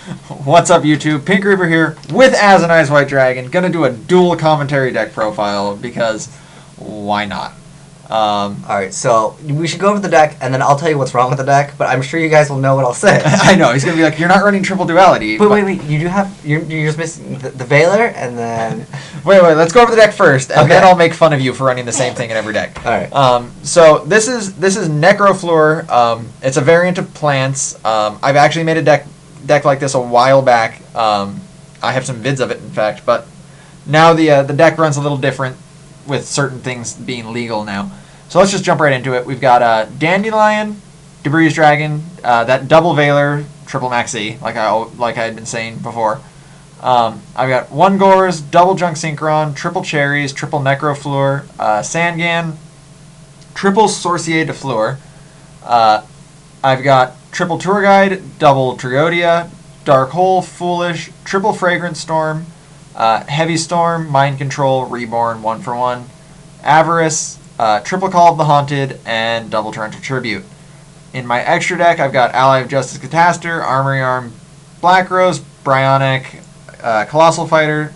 What's up, YouTube? Pink Reaper here with Azneyeswhitedragon. Gonna do a dual commentary deck profile because why not? Alright, so we should go over the deck, and then I'll tell you what's wrong with the deck, but I'm sure you guys will know what I'll say. I know, he's gonna be like, you're not running triple duality. But wait, you do have, you're just missing the Veiler, and then... Wait, let's go over the deck first, and then I'll make fun of you for running the same thing in every deck. Alright. So this is Fleur. It's a variant of plants. I've actually made a deck like this a while back. I have some vids of it, in fact, but now the deck runs a little different with certain things being legal now. So let's just jump right into it. We've got Dandelion, Debris Dragon, that double Veiler, triple maxi, like I had been saying before. I've got one Gores, double Junk Synchron, triple Cherries, triple Necrofleur, Sangan, triple Sorcier de Fleur. I've got triple Tour Guide, double Triodia, Dark Hole, Foolish, triple Fragrance Storm, Heavy Storm, Mind Control, Reborn, 1-for-1, Avarice, triple Call of the Haunted, and double Torrential Tribute. In my extra deck, I've got Ally of Justice Cataster, Armory Arm, Black Rose, Bryonic, Colossal Fighter,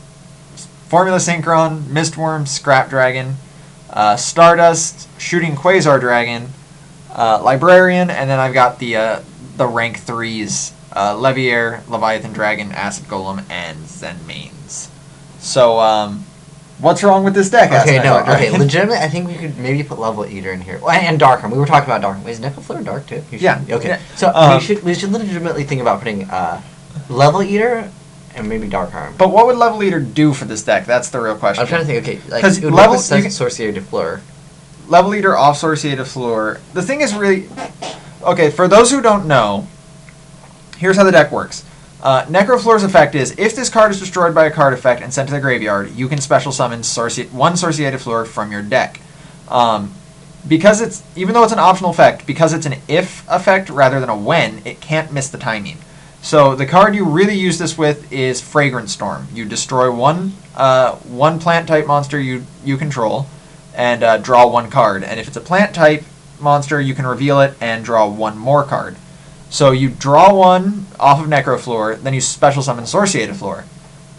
Formula Synchron, Mistworm, Scrap Dragon, Stardust, Shooting Quasar Dragon, Librarian, and then I've got the rank 3s, Leviair, Leviathan Dragon, Acid Golem, and Zen Mains. So, what's wrong with this deck? Okay, legitimately, I think we could maybe put Level Eater in here. And Dark Arm. We were talking about Dark Arm. Is Necrofleur dark too? Yeah. Okay. Yeah. So we should legitimately think about putting Level Eater and maybe Dark Arm. But what would Level Eater do for this deck? That's the real question. I'm trying to think. Okay, because it would level Sorcier de Fleur. Level Eater off Sorcier de Fleur. The thing is really okay. For those who don't know, here's how the deck works. Necrofleur's effect is, if this card is destroyed by a card effect and sent to the graveyard, you can special summon one Sorcier de Fleur from your deck. Because it's, even though it's an optional effect, because it's an if effect rather than a when, it can't miss the timing. So the card you really use this with is Fragrance Storm. You destroy one plant type monster you control and draw one card. And if it's a plant type monster, you can reveal it and draw one more card. So you draw one off of Necrofleur, then you special summon Sorcier de Fleur.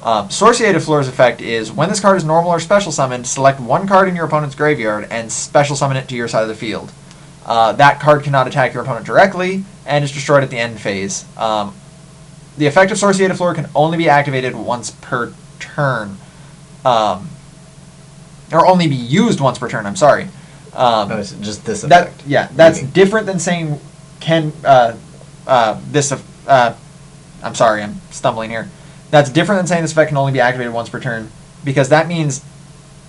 Sorcier de Fleur's effect is, when this card is normal or special summoned, select one card in your opponent's graveyard and special summon it to your side of the field. That card cannot attack your opponent directly and is destroyed at the end phase. The effect of Sorcier de Fleur can only be activated once per turn. Or only be used once per turn, I'm sorry. It's just this effect. That's different than saying I'm sorry, I'm stumbling here. That's different than saying this effect can only be activated once per turn, because that means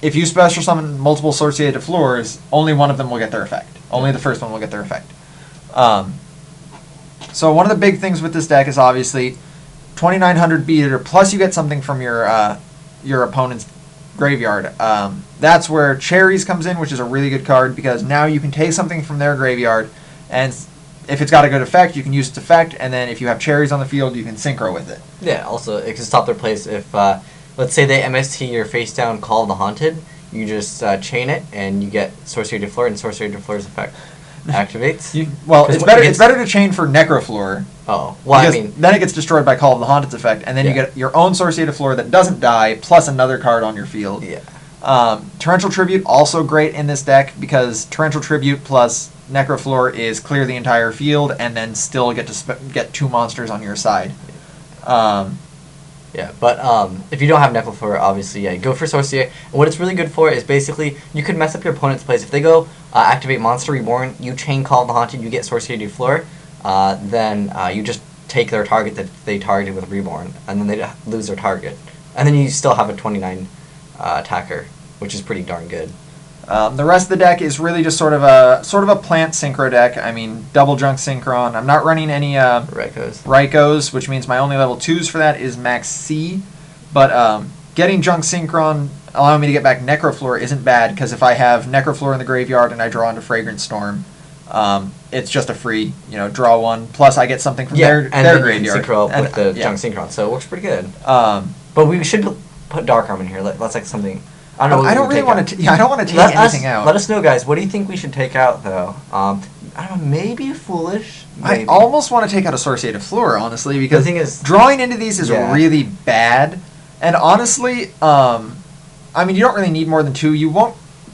if you special summon multiple Sorcier de Fleurs, only one of them will get their effect. Only the first one will get their effect. So one of the big things with this deck is obviously 2900 beater, plus you get something from your opponent's graveyard. That's where Cherries comes in, which is a really good card, because now you can take something from their graveyard, and if it's got a good effect, you can use its effect, and then if you have Cherries on the field, you can synchro with it. Yeah, also, it can stop their plays if, let's say they MST your face-down Call of the Haunted, you just chain it, and you get Sorcier de Fleur, and Sorcier de Fleur's effect activates. It's better to chain for Necrofleur. Oh, well, I mean... then it gets destroyed by Call of the Haunted's effect, and then you get your own Sorcier de Fleur that doesn't die, plus another card on your field. Yeah. Torrential Tribute, also great in this deck, because Torrential Tribute plus Necrofleur is clear the entire field, and then still get to get two monsters on your side. Yeah, but if you don't have Necrofleur, obviously, yeah, go for Sorcier. And what it's really good for is basically, you can mess up your opponent's plays. If they go activate Monster Reborn, you chain Call of the Haunted, you get Sorcier de Fleur, then you just take their target that they targeted with Reborn, and then they lose their target. And then you still have a 29 attacker, which is pretty darn good. The rest of the deck is really just sort of a plant synchro deck. I mean, double Junk Synchron. I'm not running any Rykos, which means my only level 2s for that is max C. But getting Junk Synchron, allowing me to get back Necrofleur, isn't bad, because if I have Necrofleur in the graveyard and I draw into Fragrance Storm, it's just a free, draw one. Plus I get something from their graveyard. You can synchro up with the Junk Synchron, so it works pretty good. But we should put Dark Arm in here. That's like something... I don't really want to. I don't want to take anything out. out. Let us know, guys. What do you think we should take out, though? I don't know, maybe foolish. I Maybe. almost want to take out Associated Fleur, honestly, because The thing is, drawing into these is yeah. really bad. And honestly, I mean, you don't really need more than 2. You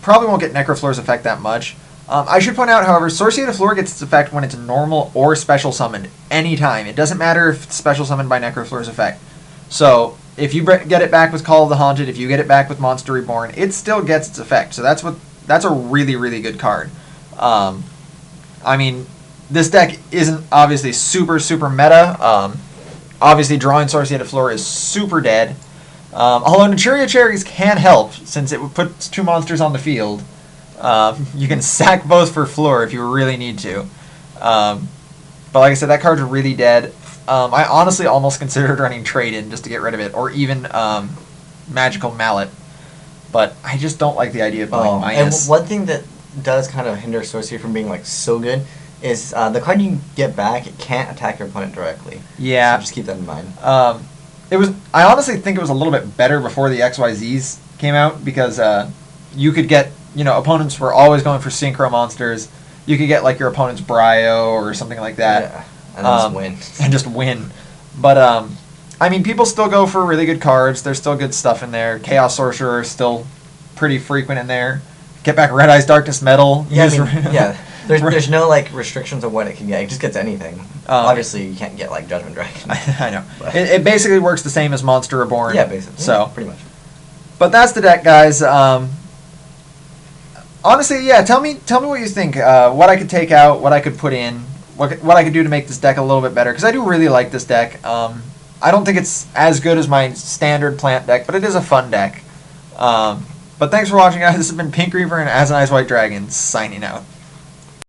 probably won't get Necrofleur's effect that much. I should point out, however, Associated Fleur gets its effect when it's normal or special summoned anytime. It doesn't matter if it's special summoned by Necrofleur's effect. So if you get it back with Call of the Haunted, if you get it back with Monster Reborn, it still gets its effect. So that's a really, really good card. I mean, this deck isn't obviously super, super meta. Obviously, drawing Associated Fleur is super dead. Although Naturia Cherries can help, since it puts 2 monsters on the field. You can sack both for Fleur if you really need to. But like I said, that card's really dead. I honestly almost considered running Trade-In just to get rid of it, or even Magical Mallet. But I just don't like the idea of going minus. And one thing that does kind of hinder Sorcery from being like so good is the card you get back, it can't attack your opponent directly. Yeah. So just keep that in mind. I honestly think it was a little bit better before the XYZs came out, because you could get, opponents were always going for synchro monsters. You could get like your opponent's Bryo or something like that. Yeah. And then just win. And just win. But I mean, people still go for really good cards. There's still good stuff in there. Chaos Sorcerer is still pretty frequent in there. Get back Red Eyes Darkness Metal. Yeah, yeah. There's no like restrictions on what it can get. It just gets anything. Obviously, you can't get like Judgment Dragon. I know. It basically works the same as Monster Reborn. Yeah, basically. So pretty much. But that's the deck, guys. Honestly, yeah. Tell me what you think. What I could take out, what I could put in, what I could do to make this deck a little bit better. Because I do really like this deck. I don't think it's as good as my standard plant deck, but it is a fun deck. But thanks for watching, guys. This has been Pink Reaper and Azneyeswhitedragon signing out.